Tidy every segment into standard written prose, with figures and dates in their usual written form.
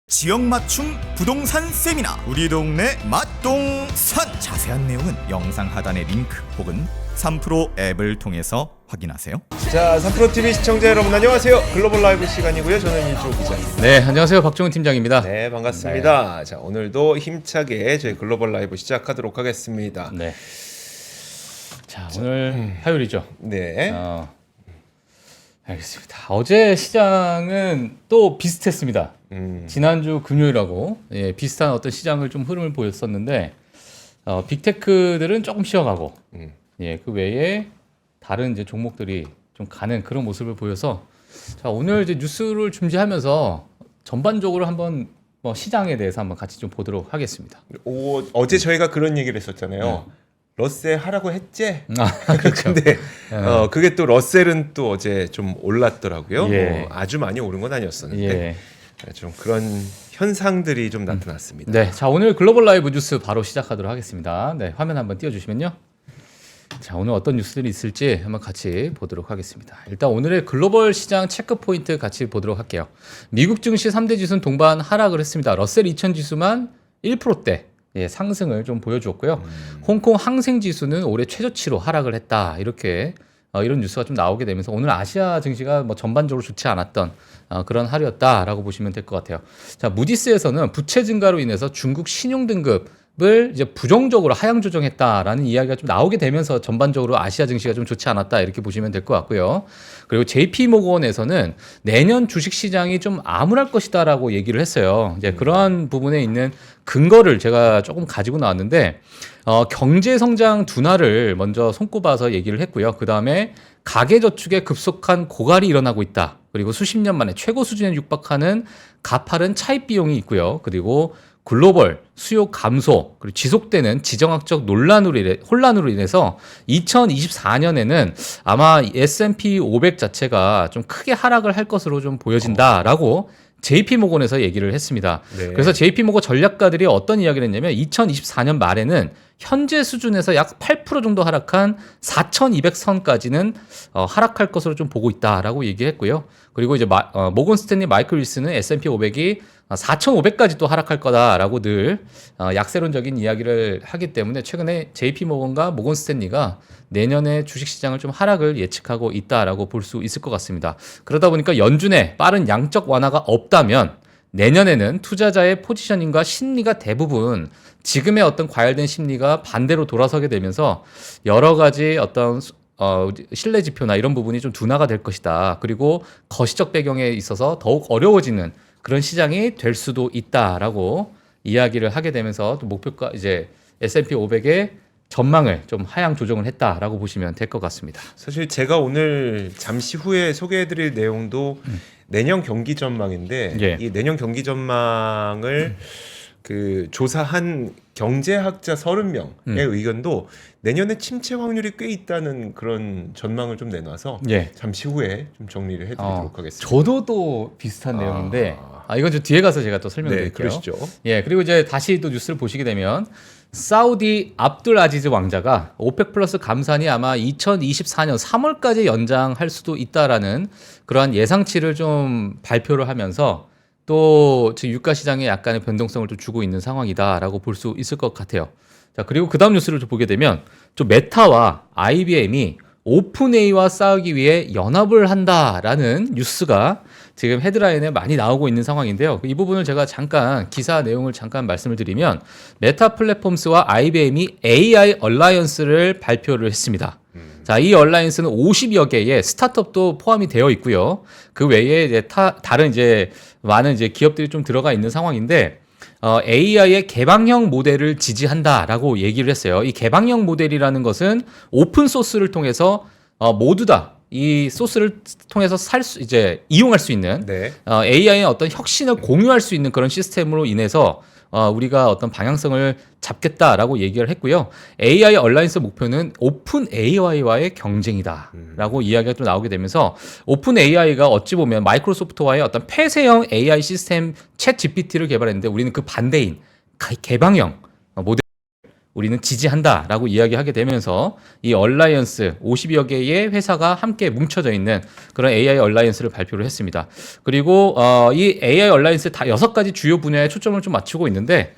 지역 맞춤 부동산 세미나 우리 동네 맛동산 자세한 내용은 영상 하단의 링크 혹은 3프로 앱을 통해서 확인하세요. 자, 3프로TV 시청자 여러분 안녕하세요. 글로벌 라이브 시간이고요. 저는 이주호 기자입니다. 네, 안녕하세요. 박종훈 팀장입니다. 네, 반갑습니다. 자, 오늘도 힘차게 저희 글로벌 라이브 시작하도록 하겠습니다. 네. 자, 오늘 화요일이죠. 네. 알겠습니다. 어제 시장은 또 비슷했습니다. 지난주 금요일하고 비슷한 어떤 시장을 좀 흐름을 보였었는데 빅테크들은 조금 쉬어가고 그 외에 다른 이제 종목들이 좀 가는 그런 모습을 보여서 자, 오늘 이제 뉴스를 준비하면서 전반적으로 한번 시장에 대해서 한번 같이 좀 보도록 하겠습니다. 어제 저희가 그런 얘기를 했었잖아요. 러셀 하라고 했지? 그렇죠. 근데 그게 또 러셀은 또 어제 좀 올랐더라고요. 예. 아주 많이 오른 건 아니었었는데 예. 좀 그런 현상들이 좀 나타났습니다. 네, 자 오늘 글로벌 라이브 뉴스 바로 시작하도록 하겠습니다. 네, 화면 한번 띄워주시면요. 자, 오늘 어떤 뉴스들이 있을지 한번 같이 보도록 하겠습니다. 일단 오늘의 글로벌 시장 체크 포인트 같이 보도록 할게요. 미국 증시 3대 지수는 동반 하락을 했습니다. 러셀 2000 지수만 1%대 상승을 좀 보여주었고요. 홍콩 항생 지수는 올해 최저치로 하락을 했다. 이렇게 이런 뉴스가 좀 나오게 되면서 오늘 아시아 증시가 전반적으로 좋지 않았던 그런 하루였다라고 보시면 될 것 같아요. 자, 무디스에서는 부채 증가로 인해서 중국 신용 등급을 이제 부정적으로 하향 조정했다라는 이야기가 좀 나오게 되면서 전반적으로 아시아 증시가 좀 좋지 않았다 이렇게 보시면 될 것 같고요. 그리고 JP 모건에서는 내년 주식 시장이 좀 암울할 것이다라고 얘기를 했어요. 이제 그러한 부분에 있는 근거를 제가 조금 가지고 나왔는데 경제 성장 둔화를 먼저 손꼽아서 얘기를 했고요. 그 다음에 가계 저축에 급속한 고갈이 일어나고 있다. 그리고 수십 년 만에 최고 수준에 육박하는 가파른 차입 비용이 있고요. 그리고 글로벌 수요 감소 그리고 지속되는 지정학적 혼란으로 인해서 2024년에는 아마 S&P 500 자체가 좀 크게 하락을 할 것으로 좀 보여진다라고 JP모건에서 얘기를 했습니다. 네. 그래서 JP모건 전략가들이 어떤 이야기를 했냐면 2024년 말에는 현재 수준에서 약 8% 정도 하락한 4,200선까지는 하락할 것으로 좀 보고 있다라고 얘기했고요. 그리고 이제 모건 스탠리 마이클 윌슨은 S&P 500이 4,500까지 또 하락할 거다라고 늘 약세론적인 이야기를 하기 때문에 최근에 JP모건과 모건 스탠리가 내년에 주식시장을 좀 하락을 예측하고 있다라고 볼 수 있을 것 같습니다. 그러다 보니까 연준에 빠른 양적 완화가 없다면 내년에는 투자자의 포지셔닝과 심리가 대부분 지금의 어떤 과열된 심리가 반대로 돌아서게 되면서 여러 가지 어떤 신뢰 지표나 이런 부분이 좀 둔화가 될 것이다. 그리고 거시적 배경에 있어서 더욱 어려워지는 그런 시장이 될 수도 있다라고 이야기를 하게 되면서 또 목표가 이제 S&P 500의 전망을 좀 하향 조정을 했다라고 보시면 될 것 같습니다. 사실 제가 오늘 잠시 후에 소개해드릴 내용도 내년 경기 전망인데 예. 이 내년 경기 전망을 그 조사한 경제학자 30명의 의견도 내년에 침체 확률이 꽤 있다는 그런 전망을 좀 내놔서 잠시 후에 좀 정리를 해드리도록 하겠습니다. 저도 또 비슷한 내용인데 이건 좀 뒤에 가서 제가 또 설명드릴게요. 그러시죠. 예, 그리고 이제 다시 또 뉴스를 보시게 되면 사우디 압둘 아지즈 왕자가 오펙 플러스 감산이 아마 2024년 3월까지 연장할 수도 있다라는 그러한 예상치를 좀 발표를 하면서 또 지금 유가 시장에 약간의 변동성을 좀 주고 있는 상황이다라고 볼 수 있을 것 같아요. 자, 그리고 그 다음 뉴스를 좀 보게 되면 좀 메타와 IBM이 오픈AI와 싸우기 위해 연합을 한다라는 뉴스가 지금 헤드라인에 많이 나오고 있는 상황인데요. 이 부분을 제가 잠깐 기사 내용을 잠깐 말씀을 드리면 메타 플랫폼스와 IBM이 AI 얼라이언스를 발표를 했습니다. 자, 이 얼라이언스는 50여 개의 스타트업도 포함이 되어 있고요. 그 외에 이제 다른 이제 많은 이제 기업들이 좀 들어가 있는 상황인데 AI의 개방형 모델을 지지한다라고 얘기를 했어요. 이 개방형 모델이라는 것은 오픈 소스를 통해서 모두 다 이 소스를 통해서 이용할 수 있는 AI의 어떤 혁신을 공유할 수 있는 그런 시스템으로 인해서 우리가 어떤 방향성을 잡겠다라고 얘기를 했고요. AI 얼라이언스 목표는 오픈 AI와의 경쟁이다라고 이야기가 또 나오게 되면서 오픈 AI가 어찌 보면 마이크로소프트와의 어떤 폐쇄형 AI 시스템 챗 GPT를 개발했는데 우리는 그 반대인 개방형 모델 우리는 지지한다라고 이야기하게 되면서 이 얼라이언스 50여 개의 회사가 함께 뭉쳐져 있는 그런 AI 얼라이언스를 발표를 했습니다. 그리고 이 AI 얼라이언스 다 6가지 주요 분야에 초점을 좀 맞추고 있는데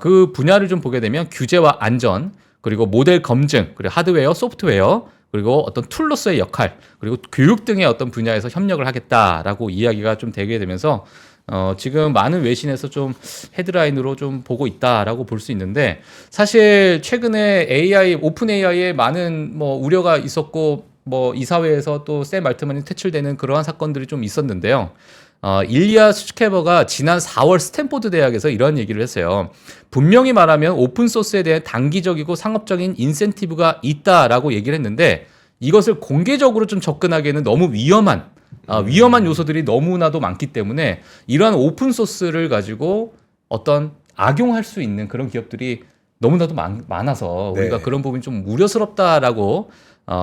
그 분야를 좀 보게 되면 규제와 안전, 그리고 모델 검증, 그리고 하드웨어, 소프트웨어, 그리고 어떤 툴로서의 역할, 그리고 교육 등의 어떤 분야에서 협력을 하겠다라고 이야기가 좀 되게 되면서 지금 많은 외신에서 좀 헤드라인으로 좀 보고 있다라고 볼 수 있는데, 사실 최근에 AI, 오픈 AI에 많은 뭐 우려가 있었고 뭐 이사회에서 또 샘 알트만이 퇴출되는 그러한 사건들이 좀 있었는데요. 일리아 수츠케버가 지난 4월 스탠포드 대학에서 이런 얘기를 했어요. 분명히 말하면 오픈소스에 대한 단기적이고 상업적인 인센티브가 있다라고 얘기를 했는데, 이것을 공개적으로 좀 접근하기에는 너무 위험한 요소들이 너무나도 많기 때문에 이러한 오픈소스를 가지고 어떤 악용할 수 있는 그런 기업들이 너무나도 많아서 우리가 네. 그런 부분이 좀 우려스럽다라고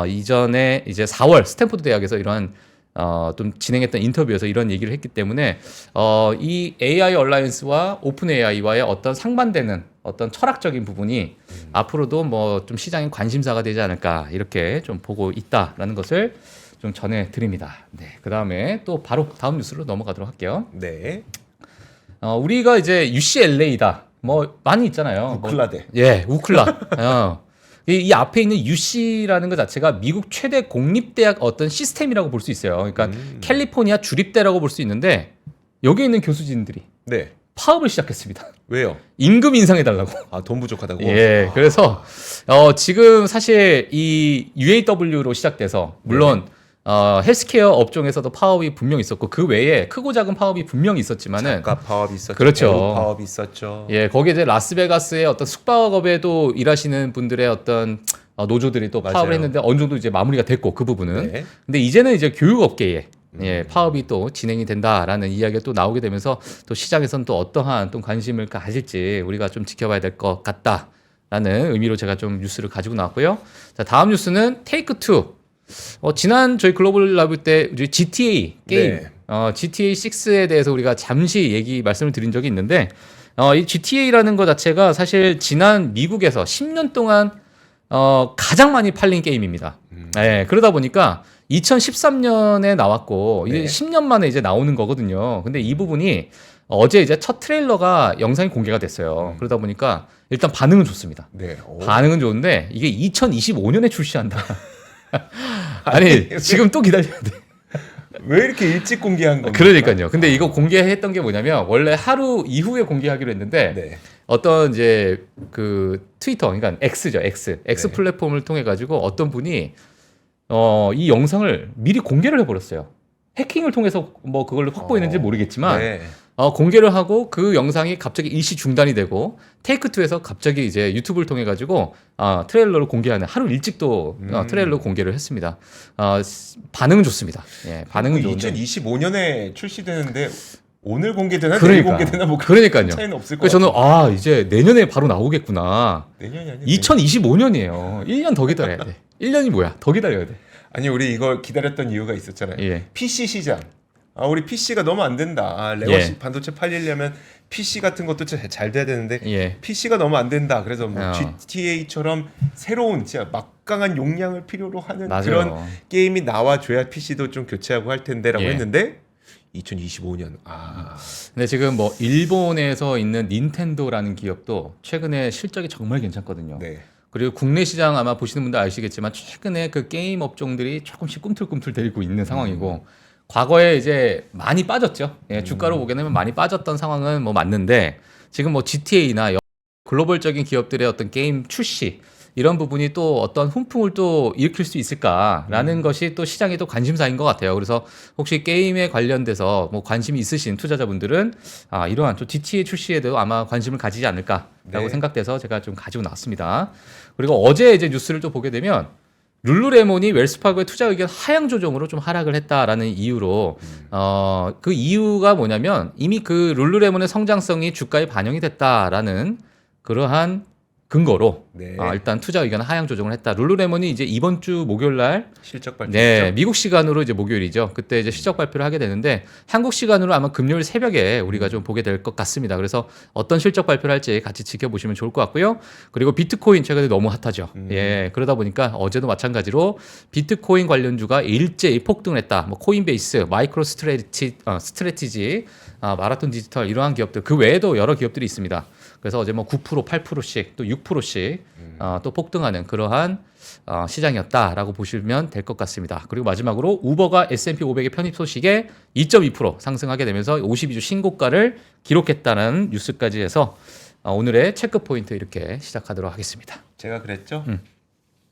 이전에 이제 4월 스탠포드 대학에서 이러한 좀 진행했던 인터뷰에서 이런 얘기를 했기 때문에 이 AI 얼라이언스와 오픈 AI와의 어떤 상반되는 어떤 철학적인 부분이 앞으로도 뭐 좀 시장의 관심사가 되지 않을까 이렇게 좀 보고 있다라는 것을 좀 전해드립니다. 네, 그 다음에 또 바로 다음 뉴스로 넘어가도록 할게요. 네. 우리가 이제 UCLA다 뭐 많이 있잖아요. 우클라대. 예, 우클라. 이 앞에 있는 UC라는 것 자체가 미국 최대 공립대학 어떤 시스템이라고 볼 수 있어요. 그러니까 캘리포니아 주립대라고 볼 수 있는데, 여기 있는 교수진들이 네. 파업을 시작했습니다. 왜요? 임금 인상해달라고. 돈 부족하다고? 예, 그래서 지금 사실 이 UAW로 시작돼서 물론 헬스케어 업종에서도 파업이 분명히 있었고 그 외에 크고 작은 파업이 분명히 있었지만은 작가 파업이 있었죠. 그렇죠. 배우 파업이 있었죠. 예, 거기에 이제 라스베가스의 어떤 숙박업에도 일하시는 분들의 어떤 노조들이 또 파업을 맞아요. 했는데 어느 정도 이제 마무리가 됐고 그 부분은. 네. 근데 이제는 이제 교육업계에 예, 파업이 또 진행이 된다라는 이야기가 또 나오게 되면서 또 시장에서는 또 어떠한 또 관심을 가질지 우리가 좀 지켜봐야 될 것 같다라는 의미로 제가 좀 뉴스를 가지고 나왔고요. 자, 다음 뉴스는 테이크 투. 지난 저희 글로벌 라이브 때 GTA 게임, 네. GTA 6에 대해서 우리가 잠시 말씀을 드린 적이 있는데, 이 GTA라는 것 자체가 사실 지난 미국에서 10년 동안 가장 많이 팔린 게임입니다. 네, 그러다 보니까 2013년에 나왔고 이제 네. 10년 만에 이제 나오는 거거든요. 근데 이 부분이 어제 이제 첫 트레일러가 영상이 공개가 됐어요. 그러다 보니까 일단 반응은 좋습니다. 네. 반응은 좋은데 이게 2025년에 출시한다. 아니 지금 또 기다려야 돼. 왜 이렇게 일찍 공개한 겁니까? 그러니까요. 근데 이거 공개했던 게 뭐냐면 원래 하루 이후에 공개하기로 했는데 네. 어떤 이제 그 트위터, 그러니까 X죠, X 네. 플랫폼을 통해 가지고 어떤 분이 이 영상을 미리 공개를 해버렸어요. 해킹을 통해서 뭐 그걸 확보했는지 모르겠지만 네. 공개를 하고 그 영상이 갑자기 일시 중단이 되고 테이크2에서 갑자기 이제 유튜브를 통해 가지고 트레일러를 공개하는 하루 일찍 또 트레일러 공개를 했습니다. 반응은 좋습니다. 예, 반응은 좋은데 2025년에 출시되는데 오늘 공개되나 내일 공개되나 뭐 그러니까요. 차이는 없을 것 그래서 같아요. 저는 이제 내년에 바로 나오겠구나. 내년이 아니에요. 2025년이에요. 1년 더 기다려야 돼. 1년이 뭐야? 더 기다려야 돼. 아니 우리 이걸 기다렸던 이유가 있었잖아요. 예. PC 시장. 우리 PC가 너무 안 된다. 레거시 예. 반도체 팔리려면 PC 같은 것도 잘 돼야 되는데 예. PC가 너무 안 된다. 그래서 뭐 어. GTA처럼 새로운 진짜 막강한 용량을 필요로 하는 맞아요. 그런 게임이 나와줘야 PC도 좀 교체하고 할 텐데라고 예. 했는데 2025년. 근데 지금 뭐 일본에서 있는 닌텐도라는 기업도 최근에 실적이 정말 괜찮거든요. 네. 그리고 국내 시장 아마 보시는 분들 아시겠지만 최근에 그 게임 업종들이 조금씩 꿈틀꿈틀대고 있는 상황이고 과거에 이제 많이 빠졌죠. 예, 주가로 보게 되면 많이 빠졌던 상황은 뭐 맞는데 지금 뭐 GTA나 글로벌적인 기업들의 어떤 게임 출시 이런 부분이 또 어떤 훈풍을 또 일으킬 수 있을까라는 것이 또 시장의 또 관심사인 것 같아요. 그래서 혹시 게임에 관련돼서 뭐 관심이 있으신 투자자분들은 이러한 또 GTA 출시에도 아마 관심을 가지지 않을까라고 네. 생각돼서 제가 좀 가지고 나왔습니다. 그리고 어제 이제 뉴스를 또 보게 되면 룰루레몬이 웰스파고의 투자 의견 하향 조정으로 좀 하락을 했다라는 이유로 그 이유가 뭐냐면 이미 그 룰루레몬의 성장성이 주가에 반영이 됐다라는 그러한 근거로 네. 일단 투자 의견 하향 조정을 했다. 룰루레몬이 이제 이번 주 목요일 날 실적 발표. 네, 미국 시간으로 이제 목요일이죠. 그때 이제 실적 발표를 하게 되는데 한국 시간으로 아마 금요일 새벽에 우리가 좀 보게 될 것 같습니다. 그래서 어떤 실적 발표를 할지 같이 지켜보시면 좋을 것 같고요. 그리고 비트코인 최근에 너무 핫하죠. 예, 그러다 보니까 어제도 마찬가지로 비트코인 관련주가 일제히 폭등했다. 뭐 코인베이스, 마이크로 스트래티지, 마라톤 디지털 이러한 기업들 그 외에도 여러 기업들이 있습니다. 그래서 어제 뭐 9%, 8%씩 또 6%씩 또 폭등하는 그러한 시장이었다라고 보시면 될 것 같습니다. 그리고 마지막으로 우버가 S&P 500의 편입 소식에 2.2% 상승하게 되면서 52주 신고가를 기록했다는 뉴스까지 해서 오늘의 체크 포인트 이렇게 시작하도록 하겠습니다. 제가 그랬죠.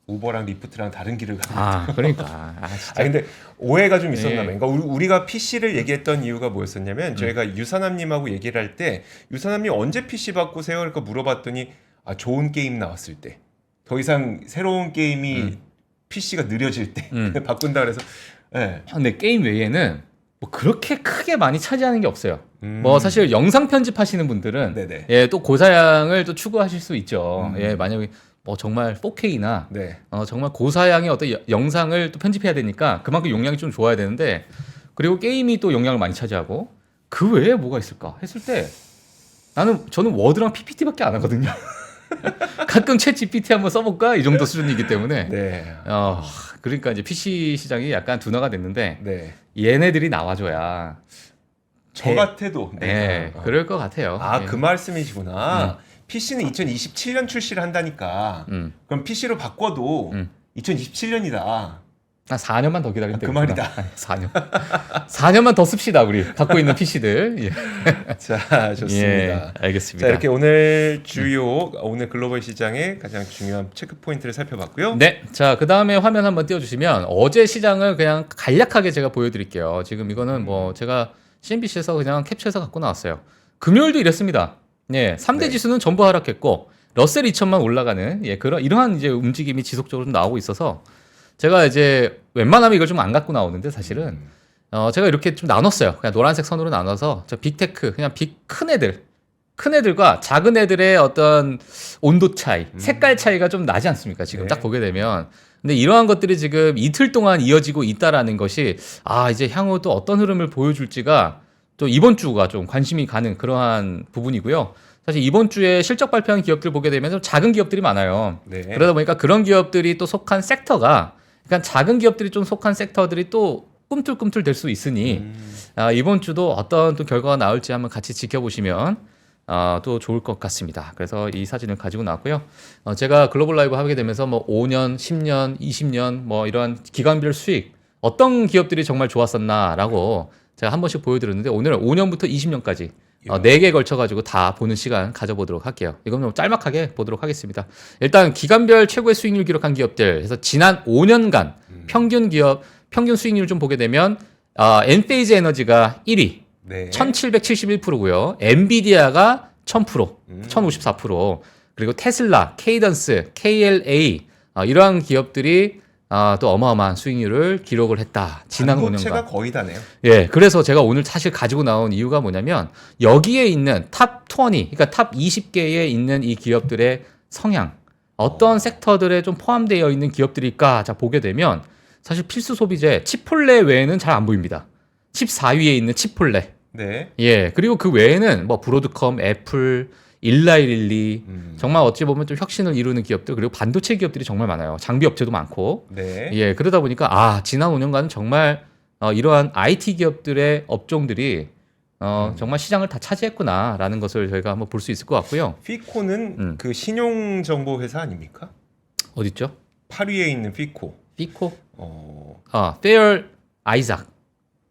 우버랑 리프트랑 다른 길을 가는. 그러니까. 진짜. 근데 오해가 좀 있었나 네. 봐요. 그러니까 우리가 PC를 얘기했던 이유가 뭐였었냐면 저희가 유사남님하고 얘기를 할 때 유사남님 언제 PC 바꾸세요? 그러니까 물어봤더니 좋은 게임 나왔을 때. 더 이상 새로운 게임이 PC가 느려질 때 바꾼다 그래서. 네. 근데 게임 외에는 뭐 그렇게 크게 많이 차지하는 게 없어요. 뭐 사실 영상 편집하시는 분들은 네네. 예, 또 고사양을 또 추구하실 수 있죠. 예, 만약에 뭐 정말 4K나 네. 정말 고사양의 어떤 영상을 또 편집해야 되니까 그만큼 용량이 좀 좋아야 되는데 그리고 게임이 또 용량을 많이 차지하고 그 외에 뭐가 있을까 했을 때 저는 워드랑 PPT밖에 안 하거든요. 가끔 챗 GPT 한번 써볼까 이 정도 수준이기 때문에 네. 그러니까 이제 PC 시장이 약간 둔화가 됐는데 네. 얘네들이 나와줘야 저 같아도. 네, 그럴 것 같아요. 예. 그 말씀이시구나. PC는 2027년 출시를 한다니까. 그럼 PC로 바꿔도 2027년이다. 4년만 더 기다리면 그 말이다. 4년. 4년만 더 씁시다 우리 갖고 있는 PC들. 예. 자, 좋습니다. 예, 알겠습니다. 자, 이렇게 오늘 오늘 글로벌 시장의 가장 중요한 체크 포인트를 살펴봤고요. 네, 자, 그 다음에 화면 한번 띄워주시면 어제 시장을 그냥 간략하게 제가 보여드릴게요. 지금 이거는 뭐 제가 CNBC에서 그냥 캡처해서 갖고 나왔어요. 금요일도 이랬습니다. 예, 3대 네. 지수는 전부 하락했고 러셀 2000만 올라가는 이러한 이제 움직임이 지속적으로 좀 나오고 있어서 제가 이제 웬만하면 이걸 좀 안 갖고 나오는데 사실은 제가 이렇게 좀 나눴어요. 그냥 노란색 선으로 나눠서 빅테크 그냥 큰 애들과 작은 애들의 어떤 온도 차이, 색깔 차이가 좀 나지 않습니까? 지금 네. 딱 보게 되면. 근데 이러한 것들이 지금 이틀 동안 이어지고 있다라는 것이 이제 향후 또 어떤 흐름을 보여줄지가 또 이번 주가 좀 관심이 가는 그러한 부분이고요. 사실 이번 주에 실적 발표한 기업들 보게 되면 좀 작은 기업들이 많아요. 네. 그러다 보니까 그런 기업들이 또 속한 섹터가 그러니까 작은 기업들이 좀 속한 섹터들이 또 꿈틀꿈틀 될 수 있으니 이번 주도 어떤 또 결과가 나올지 한번 같이 지켜보시면 또 좋을 것 같습니다. 그래서 이 사진을 가지고 나왔고요. 제가 글로벌 라이브 하게 되면서 뭐 5년, 10년, 20년 뭐 이러한 기간별 수익 어떤 기업들이 정말 좋았었나라고 제가 한 번씩 보여드렸는데 오늘은 5년부터 20년까지 4개에 걸쳐가지고 다 보는 시간 가져보도록 할게요. 이건 좀 짤막하게 보도록 하겠습니다. 일단 기간별 최고의 수익률 기록한 기업들 그래서 지난 5년간 평균 수익률 좀 보게 되면 엔페이즈 에너지가 1위 네. 1771%고요. 엔비디아가 1000%, 1054%. 그리고 테슬라, 케이던스, KLA 이러한 기업들이 또 어마어마한 수익률을 기록을 했다. 지난 5년간. 반도체가 거의 다네요. 예, 그래서 제가 오늘 사실 가지고 나온 이유가 뭐냐면 여기에 있는 탑 20, 그러니까 탑 20개에 있는 이 기업들의 성향, 어떤 섹터들에 좀 포함되어 있는 기업들일까? 자 보게 되면 사실 필수 소비재 치폴레 외에는 잘 안 보입니다. 14위에 있는 치폴레. 네. 예, 그리고 그 외에는 뭐 브로드컴, 애플, 일라이릴리 정말 어찌 보면 좀 혁신을 이루는 기업들 그리고 반도체 기업들이 정말 많아요. 장비 업체도 많고. 네. 예, 그러다 보니까 지난 5년간은 정말 이러한 IT 기업들의 업종들이 정말 시장을 다 차지했구나라는 것을 저희가 한번 볼 수 있을 것 같고요. 피코는 그 신용 정보 회사 아닙니까? 어디 있죠? 8위에 있는 피코. 피코? 페어 아이작.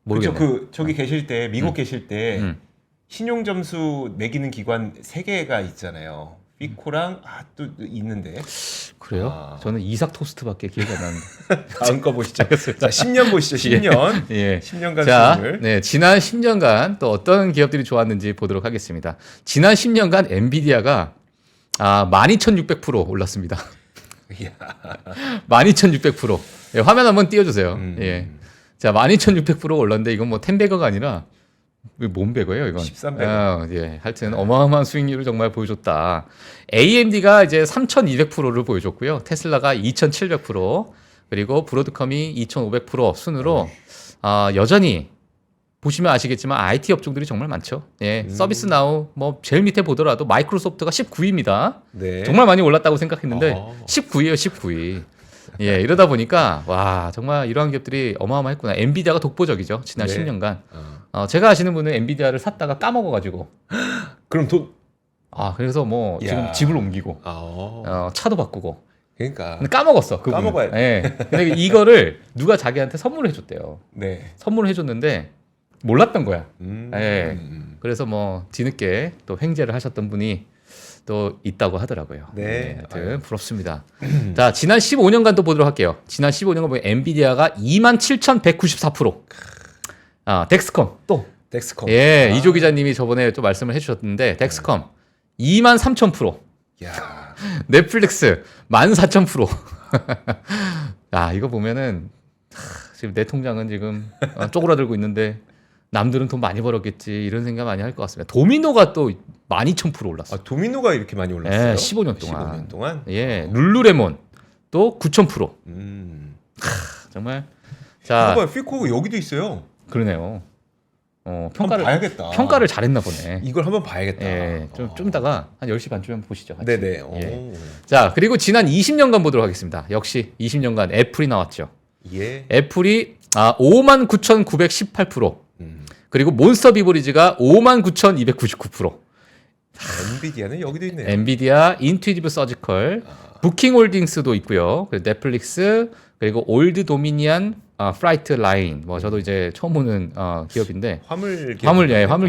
그렇죠. 모르겠네. 저기 계실 때 미국 계실 때 음. 신용 점수 매기는 기관 3개가 있잖아요. 피코랑 또 있는데. 그래요? 저는 이삭 토스트밖에 기억이 안 나는데. 다음 거 보시죠. 자, 10년 보시죠. 10년. 예. 10년간 자, 수익률. 네, 지난 10년간 또 어떤 기업들이 좋았는지 보도록 하겠습니다. 지난 10년간 엔비디아가 12,600% 올랐습니다. 이야. 12,600%. 예, 화면 한번 띄워주세요. 예. 자, 12,600% 올랐는데 이건 뭐 텐베거가 아니라 뭔 배거예요 이건? 13배거. 예, 하여튼 어마어마한 수익률을 정말 보여줬다. AMD가 이제 3,200%를 보여줬고요. 테슬라가 2,700%, 그리고 브로드컴이 2,500% 순으로 여전히 보시면 아시겠지만 IT 업종들이 정말 많죠. 예, 서비스 나우 뭐 제일 밑에 보더라도 마이크로소프트가 19위입니다. 네. 정말 많이 올랐다고 생각했는데 19위예요, 19위. 예, 이러다 보니까 와 정말 이러한 기업들이 어마어마했구나. 엔비디아가 독보적이죠. 지난 네. 10년간. 제가 아시는 분은 엔비디아를 샀다가 까먹어가지고. 그럼 돈. 그래서 뭐 야. 지금 집을 옮기고 차도 바꾸고. 그러니까. 근데 까먹었어. 그분은. 까먹어야 돼. 예. 근데 이거를 누가 자기한테 선물을 해줬대요. 네. 선물을 해줬는데 몰랐던 거야. 음. 예. 그래서 뭐 뒤늦게 또 횡재를 하셨던 분이 또 있다고 하더라고요. 네. 하여튼 부럽습니다. 자, 지난 15년간 또 보도록 할게요. 지난 15년간 보면 엔비디아가 27,194%. 덱스컴 또. 덱스컴. 예, 이조 기자님이 저번에 또 말씀을 해주셨는데 덱스컴 23,000%. 야. 넷플릭스 14,000%. 이거 보면은 지금 내 통장은 지금 쪼그라들고 있는데 남들은 돈 많이 벌었겠지 이런 생각 많이 할 것 같습니다. 도미노가 또 12,000% 올랐어. 도미노가 이렇게 많이 올랐어요? 예, 15년 동안. 15년 동안? 예, 룰루레몬 또 9,000%. 정말. 자, 봐봐요. 피코 여기도 있어요. 그러네요. 한번 봐야겠다. 평가를 잘했나 보네. 이걸 한번 봐야겠다. 예, 좀 이따가 한 10시 반쯤 보시죠. 같이. 네네. 예. 자, 그리고 지난 20년간 보도록 하겠습니다. 역시 20년간 애플이 나왔죠. 예. 애플이 59,918%. 그리고 몬스터 비버리지가 59,299%. 엔비디아는 여기도 있네요. 엔비디아, 인투이티브 서지컬, 부킹홀딩스도 있고요. 그리고 넷플릭스, 그리고 올드 도미니언, 프라이트 라인. 뭐 저도 이제 처음 보는 기업인데 화물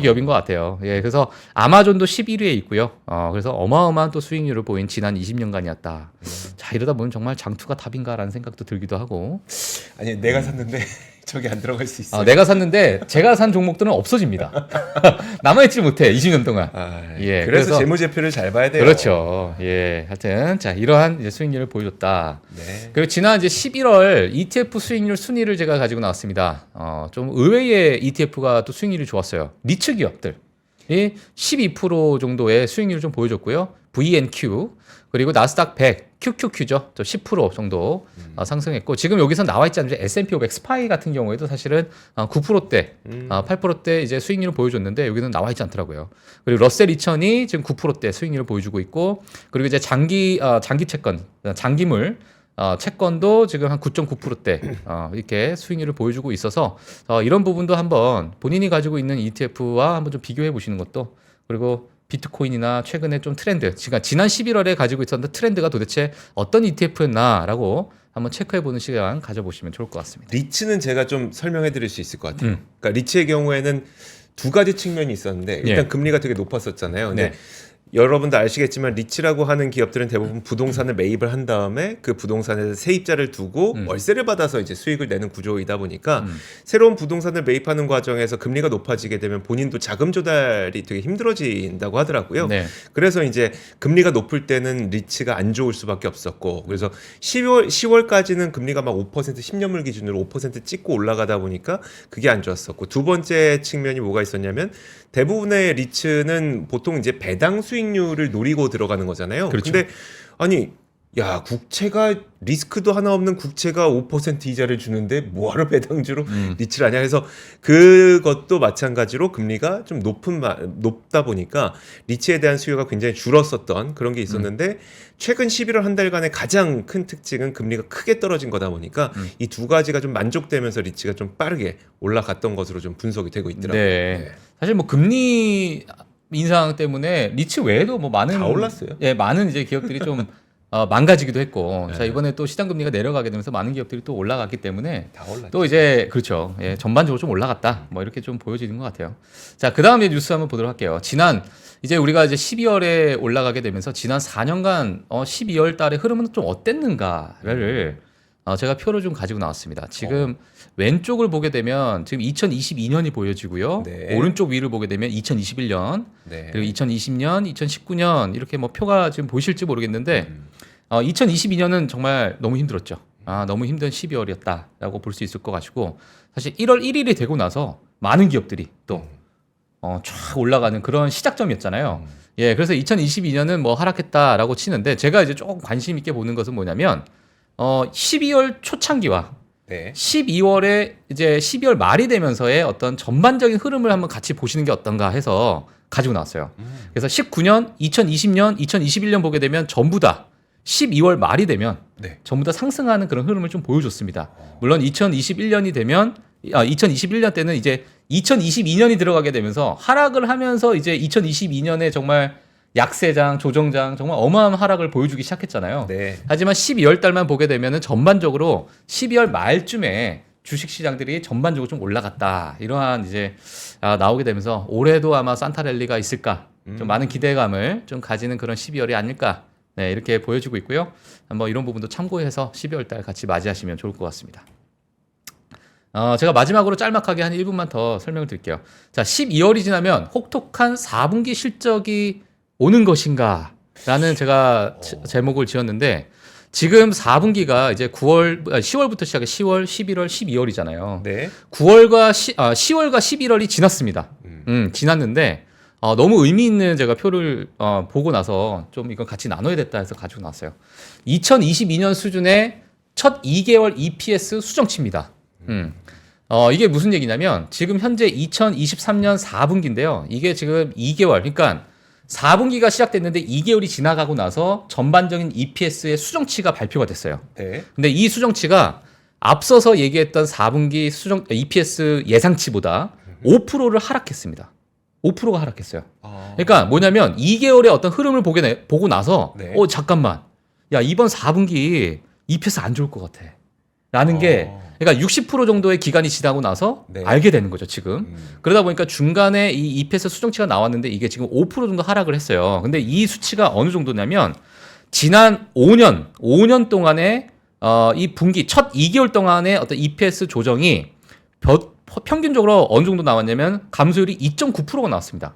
기업인 것 같아요. 예, 그래서 아마존도 11위에 있고요. 그래서 어마어마한 또 수익률을 보인 지난 20년간이었다. 자, 이러다 보면 정말 장투가 답인가라는 생각도 들기도 하고. 아니 내가 샀는데 저기 안 들어갈 수 있어요. 내가 샀는데 제가 산 종목들은 없어집니다. 남아있지 못해 20년 동안. 예, 그래서 재무제표를 잘 봐야 돼요. 그렇죠. 예, 하여튼 자 이러한 이제 수익률을 보여줬다. 네. 그리고 지난 이제 11월 ETF 수익률 순위를 제가 가지고 나왔습니다. 좀 의외의 ETF가 또 수익률이 좋았어요. 리츠 기업들이 12% 정도의 수익률을 좀 보여줬고요. VNQ 그리고 나스닥 100 QQQ죠. 또 10% 정도 상승했고 지금 여기서 나와 있지 않은 S&P 500 스파이 같은 경우에도 사실은 9%대, 8%대 이제 수익률을 보여줬는데 여기는 나와 있지 않더라고요. 그리고 러셀 2000이 지금 9%대 수익률을 보여주고 있고 그리고 이제 장기 채권, 장기물 채권도 지금 한 9.9%대 이렇게 수익률을 보여주고 있어서 이런 부분도 한번 본인이 가지고 있는 ETF와 한번 좀 비교해 보시는 것도 그리고 비트코인이나 최근에 좀 트렌드, 지난 11월에 가지고 있었던 트렌드가 도대체 어떤 ETF였나라고 한번 체크해보는 시간 가져보시면 좋을 것 같습니다. 리츠는 제가 좀 설명해드릴 수 있을 것 같아요. 그러니까 리츠의 경우에는 두 가지 측면이 있었는데 일단 금리가 되게 높았었잖아요. 근데 여러분도 아시겠지만 리츠라고 하는 기업들은 대부분 부동산을 매입을 한 다음에 그 부동산에서 세입자를 두고 월세를 받아서 이제 수익을 내는 구조이다 보니까 새로운 부동산을 매입하는 과정에서 금리가 높아지게 되면 본인도 자금 조달이 되게 힘들어진다고 하더라고요. 네. 그래서 이제 금리가 높을 때는 리츠가 안 좋을 수밖에 없었고 그래서 10월까지는 금리가 막 5% 10년물 기준으로 5% 찍고 올라가다 보니까 그게 안 좋았었고 두 번째 측면이 뭐가 있었냐면 대부분의 리츠는 보통 이제 배당 수익률을 노리고 들어가는 거잖아요. 그렇죠. 근데 아니 야 국채가 리스크도 하나 없는 국채가 5% 이자를 주는데 뭐하러 배당주로 리츠를 하냐 해서 그것도 마찬가지로 금리가 좀 높다 보니까 리츠에 대한 수요가 굉장히 줄었었던 그런 게 있었는데 최근 11월 한 달간의 가장 큰 특징은 금리가 크게 떨어진 거다 보니까 이 두 가지가 좀 만족되면서 리츠가 좀 빠르게 올라갔던 것으로 좀 분석이 되고 있더라고요. 네. 사실 뭐 금리 인상 때문에 리츠 외에도 뭐 많은 다 올랐어요. 예, 많은 이제 기업들이 좀 망가지기도 했고, 자 이번에 또 시장 금리가 내려가게 되면서 많은 기업들이 또 올라갔기 때문에 다 올랐죠. 또 이제 그렇죠. 예, 전반적으로 좀 올라갔다. 뭐 이렇게 좀 보여지는 것 같아요. 자, 그 다음에 뉴스 한번 보도록 할게요. 지난 이제 우리가 이제 12월에 올라가게 되면서 지난 4년간 12월 달의 흐름은 좀 어땠는가를 제가 표를 좀 가지고 나왔습니다. 지금 왼쪽을 보게 되면 지금 2022년이 보여지고요. 네. 오른쪽 위를 보게 되면 2021년, 네. 그리고 2020년, 2019년 이렇게 뭐 표가 지금 보이실지 모르겠는데 2022년은 정말 너무 힘들었죠. 너무 힘든 12월이었다라고 볼 수 있을 것 같고 사실 1월 1일이 되고 나서 많은 기업들이 또 쫙 올라가는 그런 시작점이었잖아요. 예, 그래서 2022년은 뭐 하락했다라고 치는데 제가 이제 조금 관심 있게 보는 것은 뭐냐면 12월 초창기와 네. 12월에 이제 12월 말이 되면서의 어떤 전반적인 흐름을 한번 같이 보시는 게 어떤가 해서 가지고 나왔어요. 그래서 19년, 2020년, 2021년 보게 되면 전부 다 12월 말이 되면 네. 전부 다 상승하는 그런 흐름을 좀 보여줬습니다. 물론 2021년이 되면 2021년 때는 이제 2022년이 들어가게 되면서 하락을 하면서 이제 2022년에 정말 약세장, 조정장 정말 어마어마한 하락을 보여주기 시작했잖아요. 네. 하지만 12월 달만 보게 되면은 전반적으로 12월 말쯤에 주식 시장들이 전반적으로 좀 올라갔다. 이러한 이제 나오게 되면서 올해도 아마 산타랠리가 있을까? 좀 많은 기대감을 좀 가지는 그런 12월이 아닐까? 네, 이렇게 보여주고 있고요. 한번 이런 부분도 참고해서 12월 달 같이 맞이하시면 좋을 것 같습니다. 제가 마지막으로 짤막하게 한 1분만 더 설명을 드릴게요. 자, 12월이 지나면 혹독한 4분기 실적이 오는 것인가? 라는 제가 제목을 지었는데 지금 4분기가 이제 10월부터 시작해 10월, 11월, 12월이잖아요. 네. 10월과 11월이 지났습니다. 지났는데 너무 의미 있는 제가 표를 보고 나서 좀 이건 같이 나눠야 됐다 해서 가지고 나왔어요. 2022년 수준의 첫 2개월 EPS 수정치입니다. 이게 무슨 얘기냐면 지금 현재 2023년 4분기인데요. 이게 지금 2개월, 그러니까 4분기가 시작됐는데 2개월이 지나가고 나서 전반적인 EPS의 수정치가 발표가 됐어요. 네. 근데 이 수정치가 앞서서 얘기했던 4분기 수정 EPS 예상치보다 5%를 하락했습니다. 5%가 하락했어요. 그러니까 뭐냐면 2개월의 어떤 흐름을 보고 나서 네. 잠깐만. 야, 이번 4분기 EPS 안 좋을 것 같아. 라는 게 그러니까 60% 정도의 기간이 지나고 나서 네. 알게 되는 거죠, 지금. 그러다 보니까 중간에 이 EPS 수정치가 나왔는데 이게 지금 5% 정도 하락을 했어요. 근데 이 수치가 어느 정도냐면 지난 5년 동안에 이 분기 첫 2개월 동안의 어떤 EPS 조정이 평균적으로 어느 정도 나왔냐면 감소율이 2.9%가 나왔습니다.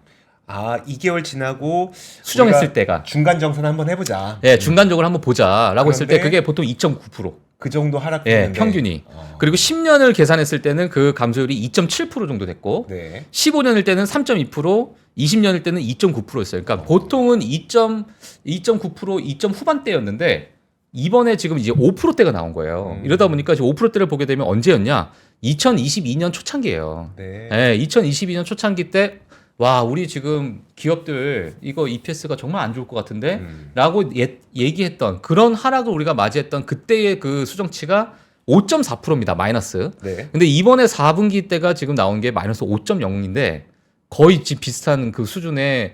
2개월 지나고 수정했을 때가 중간 정산 한번 해보자. 예, 중간적으로 한번 보자라고 했을 때 그런데 그게 보통 2.9%. 그 정도 하락했는데. 예, 평균이. 그리고 10년을 계산했을 때는 그 감소율이 2.7% 정도 됐고 네. 15년일 때는 3.2%, 20년일 때는 2.9%였어요. 그러니까 보통은 2.9%, 2점 후반대였는데 이번에 지금 이제 5%대가 나온 거예요. 이러다 보니까 지금 5%대를 보게 되면 언제였냐? 2022년 초창기예요. 네. 예, 2022년 초창기 때 와, 우리 지금 기업들 이거 EPS가 정말 안 좋을 것 같은데? 라고 얘기했던 그런 하락을 우리가 맞이했던 그때의 그 수정치가 5.4%입니다. 마이너스. 네. 근데 이번에 4분기 때가 지금 나온 게 마이너스 5.0인데 거의 지금 비슷한 그 수준의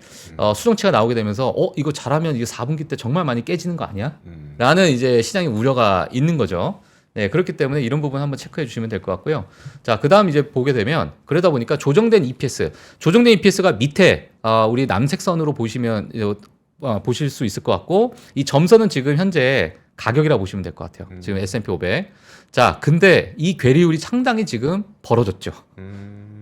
수정치가 나오게 되면서 이거 잘하면 이게 4분기 때 정말 많이 깨지는 거 아니야? 라는 이제 시장의 우려가 있는 거죠. 네, 그렇기 때문에 이런 부분 한번 체크해 주시면 될 것 같고요. 자, 그 다음 이제 보게 되면 그러다 보니까 조정된 EPS가 밑에 우리 남색 선으로 보시면 보실 수 있을 것 같고 이 점선은 지금 현재 가격이라 보시면 될 것 같아요. 지금 S&P 500. 자, 근데 이 괴리율이 상당히 지금 벌어졌죠.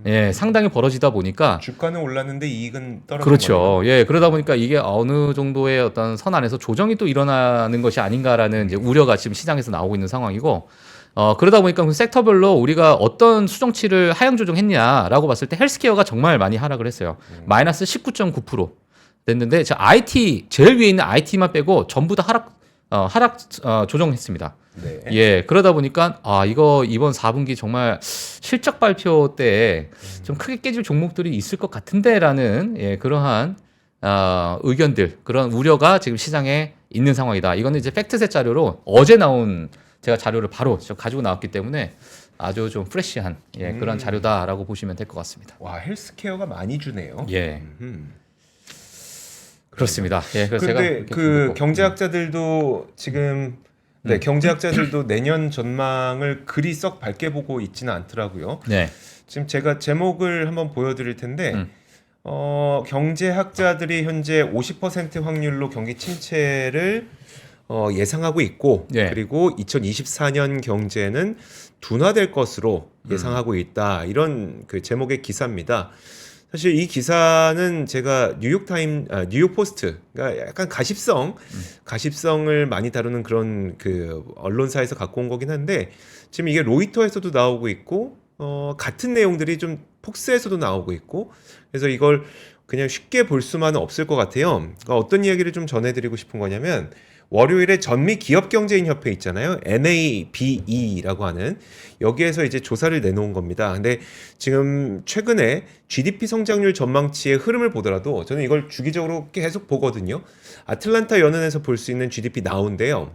예, 상당히 벌어지다 보니까 주가는 올랐는데 이익은 떨어진 그렇죠. 거네요. 예, 그러다 보니까 이게 어느 정도의 어떤 선 안에서 조정이 또 일어나는 것이 아닌가라는 이제 우려가 지금 시장에서 나오고 있는 상황이고, 그러다 보니까 그 섹터별로 우리가 어떤 수정치를 하향 조정했냐라고 봤을 때 헬스케어가 정말 많이 하락을 했어요. 마이너스 19.9% 됐는데, IT 제일 위에 있는 IT만 빼고 전부 다 하락 조정했습니다. 네. 예, 그러다 보니까 이거 이번 4분기 정말 실적 발표 때 좀 크게 깨질 종목들이 있을 것 같은데라는 그러한 의견들, 그런 우려가 지금 시장에 있는 상황이다. 이거는 이제 팩트셋 자료로 어제 나온 제가 자료를 바로 가지고 나왔기 때문에 아주 좀 프레시한 그런 자료다라고 보시면 될 것 같습니다. 와, 헬스케어가 많이 주네요. 예. 그렇습니다. 예, 그래서 제가 근데 그 경제학자들도 지금 경제학자들도 내년 전망을 그리 썩 밝게 보고 있지는 않더라고요. 네. 지금 제가 제목을 한번 보여드릴 텐데 경제학자들이 현재 50% 확률로 경기 침체를 예상하고 있고 그리고 2024년 경제는 둔화될 것으로 예상하고 있다. 이런 그 제목의 기사입니다. 사실 이 기사는 제가 뉴욕 포스트가 약간 가십성을 많이 다루는 그런 그 언론사에서 갖고 온 거긴 한데 지금 이게 로이터에서도 나오고 있고 같은 내용들이 좀 폭스에서도 나오고 있고 그래서 이걸 그냥 쉽게 볼 수만은 없을 것 같아요. 그러니까 어떤 이야기를 좀 전해드리고 싶은 거냐면 월요일에 전미 기업경제인협회 있잖아요. NABE라고 하는 여기에서 이제 조사를 내놓은 겁니다. 근데 지금 최근에 GDP 성장률 전망치의 흐름을 보더라도 저는 이걸 주기적으로 계속 보거든요. 아틀란타 연은에서 볼 수 있는 GDP 나우인데요.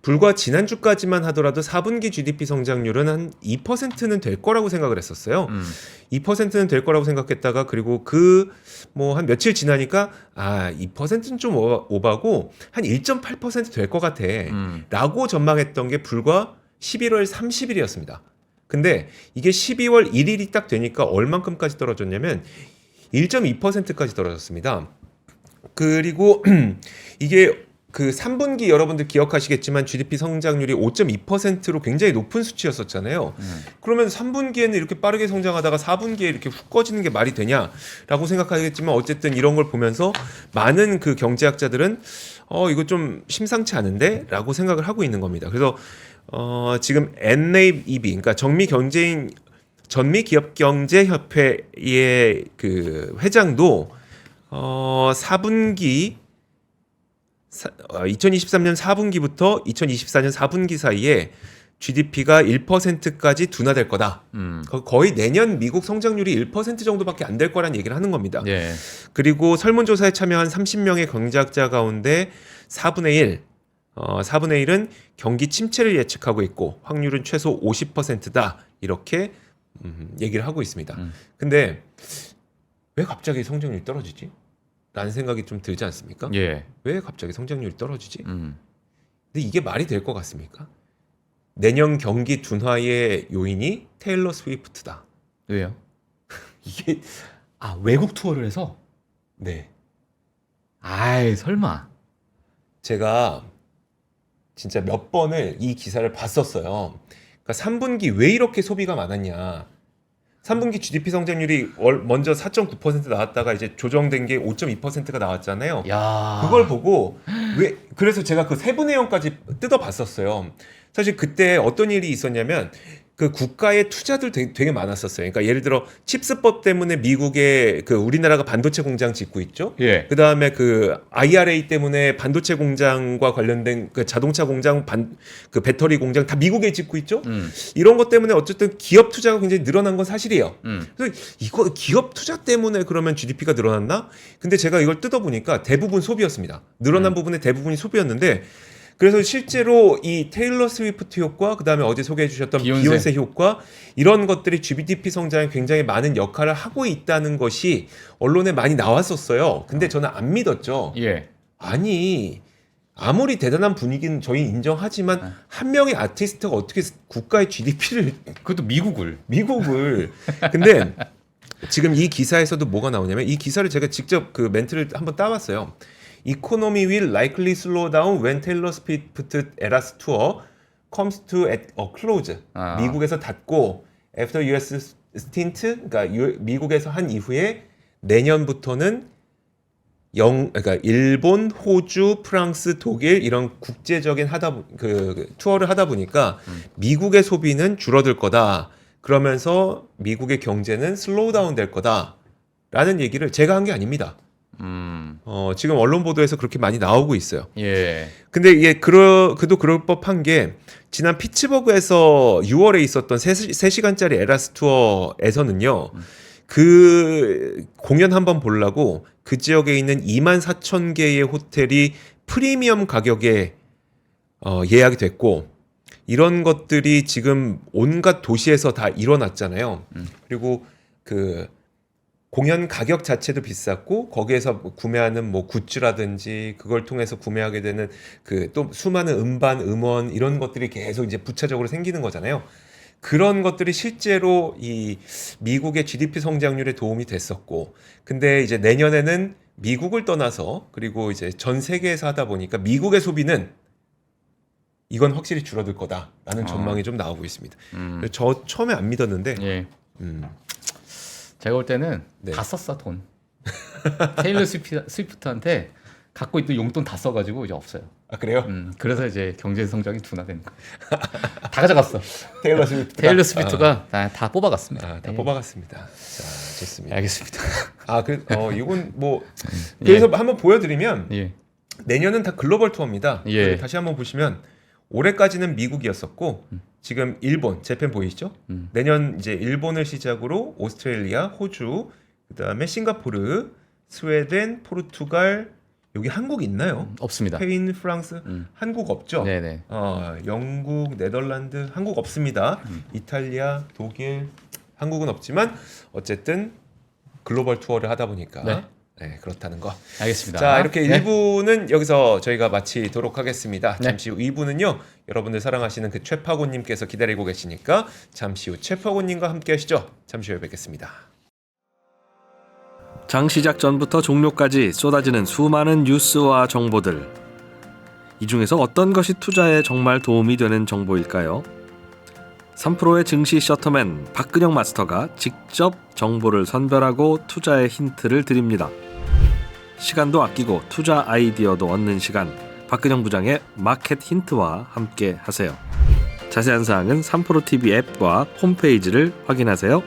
불과 지난주까지만 하더라도 4분기 GDP 성장률은 한 2%는 될 거라고 생각을 했었어요. 2%는 될 거라고 생각했다가 그리고 그 뭐 한 며칠 지나니까 2%는 좀 오바고 한 1.8% 될 것 같아. 라고 전망했던 게 불과 11월 30일이었습니다. 근데 이게 12월 1일이 딱 되니까 얼만큼까지 떨어졌냐면 1.2%까지 떨어졌습니다. 그리고 이게 그 3분기 여러분들 기억하시겠지만 GDP 성장률이 5.2%로 굉장히 높은 수치였었잖아요. 그러면 3분기에는 이렇게 빠르게 성장하다가 4분기에 이렇게 훅 꺼지는 게 말이 되냐라고 생각하겠지만 어쨌든 이런 걸 보면서 많은 그 경제학자들은 이거 좀 심상치 않은데? 라고 생각을 하고 있는 겁니다. 그래서 지금 NABE 그러니까 전미기업경제협회의 그 회장도 4분기 2023년 4분기부터 2024년 4분기 사이에 GDP가 1%까지 둔화될 거다. 거의 내년 미국 성장률이 1% 정도밖에 안 될 거라는 얘기를 하는 겁니다. 예. 그리고 설문조사에 참여한 30명의 경제학자 가운데 4분의 1은 경기 침체를 예측하고 있고 확률은 최소 50%다. 이렇게 얘기를 하고 있습니다. 근데 왜 갑자기 성장률이 떨어지지? 라는 생각이 좀 들지 않습니까? 예. 왜 갑자기 성장률이 떨어지지? 근데 이게 말이 될 것 같습니까? 내년 경기 둔화의 요인이 테일러 스위프트다. 왜요? 이게 외국 투어를 해서? 네. 아이, 설마. 제가 진짜 몇 번을 이 기사를 봤었어요. 그러니까 3분기 왜 이렇게 소비가 많았냐? 3분기 GDP 성장률이 먼저 4.9% 나왔다가 이제 조정된 게 5.2%가 나왔잖아요. 야. 그걸 보고 그래서 제가 그 세부 내용까지 뜯어봤었어요. 사실 그때 어떤 일이 있었냐면 그 국가의 투자들 되게 많았었어요. 그러니까 예를 들어 칩스법 때문에 미국에 그 우리나라가 반도체 공장 짓고 있죠. 예. 그 다음에 그 IRA 때문에 반도체 공장과 관련된 그 자동차 공장, 그 배터리 공장 다 미국에 짓고 있죠. 이런 것 때문에 어쨌든 기업 투자가 굉장히 늘어난 건 사실이에요. 그래서 이거 기업 투자 때문에 그러면 GDP가 늘어났나? 근데 제가 이걸 뜯어보니까 대부분 소비였습니다. 늘어난 부분의 대부분이 소비였는데. 그래서 실제로 이 테일러 스위프트 효과, 그 다음에 어제 소개해 주셨던 비욘세 효과, 이런 것들이 GDP 성장에 굉장히 많은 역할을 하고 있다는 것이 언론에 많이 나왔었어요. 근데 저는 안 믿었죠. 예. 아니, 아무리 대단한 분위기는 저희 인정하지만 한 명의 아티스트가 어떻게 국가의 GDP를 그것도 미국을. 근데 지금 이 기사에서도 뭐가 나오냐면 이 기사를 제가 직접 그 멘트를 한번 따봤어요. Economy will likely slow down when Taylor Swift Eras Tour comes to a close. 미국에서 닫고 after US stint, 그러니까 미국에서 한 이후에 내년부터는 그러니까 일본, 호주, 프랑스, 독일 이런 국제적인 투어를 하다 보니까 미국의 소비는 줄어들 거다. 그러면서 미국의 경제는 슬로우 다운 될 거다라는 얘기를 제가 한 게 아닙니다. 지금 언론 보도에서 그렇게 많이 나오고 있어요. 예. 근데 이게 그도 그럴 법한 게 지난 피츠버그에서 6월에 있었던 3시간짜리 에라스 투어에서는요. 그 공연 한번 보려고 그 지역에 있는 24,000개의 호텔이 프리미엄 가격에 예약이 됐고 이런 것들이 지금 온갖 도시에서 다 일어났잖아요. 그리고 그 공연 가격 자체도 비쌌고 거기에서 구매하는 뭐 굿즈라든지 그걸 통해서 구매하게 되는 그 또 수많은 음반, 음원 이런 것들이 계속 이제 부차적으로 생기는 거잖아요. 그런 것들이 실제로 이 미국의 GDP 성장률에 도움이 됐었고, 근데 이제 내년에는 미국을 떠나서 그리고 이제 전 세계에서 하다 보니까 미국의 소비는 이건 확실히 줄어들 거다라는 전망이 좀 나오고 있습니다. 저 처음에 안 믿었는데. 예. 제가 볼 때는 네. 다 썼어 돈. 테일러 스위프트한테 갖고 있던 용돈 다 써가지고 이제 없어요. 아 그래요? 그래서 이제 경제 성장이 둔화되는 거. 다 가져갔어. 테일러 스위프트가 다 뽑아갔습니다. 다 뽑아갔습니다. 자, 좋습니다. 알겠습니다. 이건 뭐 그래서 한번 보여드리면 예. 내년은 다 글로벌 투어입니다. 예. 다시 한번 보시면 올해까지는 미국이었었고 지금 일본, 재팬 보이시죠? 내년 이제 일본을 시작으로 오스트레일리아, 호주, 그다음에 싱가포르, 스웨덴, 포르투갈, 여기 한국 있나요? 없습니다. 스페인, 프랑스, 한국 없죠? 네네. 영국, 네덜란드, 한국 없습니다. 이탈리아, 독일, 한국은 없지만 어쨌든 글로벌 투어를 하다 보니까 네, 그렇다는 거. 알겠습니다. 자, 이렇게 1부는 여기서 저희가 마치도록 하겠습니다. 잠시 후 2부는요. 여러분들 사랑하시는 그 최파고님께서 기다리고 계시니까 잠시 후 최파고님과 함께 하시죠. 잠시 후에 뵙겠습니다. 장 시작 전부터 종료까지 쏟아지는 수많은 뉴스와 정보들. 이 중에서 어떤 것이 투자에 정말 도움이 되는 정보일까요? 3프로의 증시 셔터맨 박근영 마스터가 직접 정보를 선별하고 투자의 힌트를 드립니다. 시간도 아끼고 투자 아이디어도 얻는 시간, 박근영 부장의 마켓 힌트와 함께 하세요. 자세한 사항은 3프로 TV 앱과 홈페이지를 확인하세요.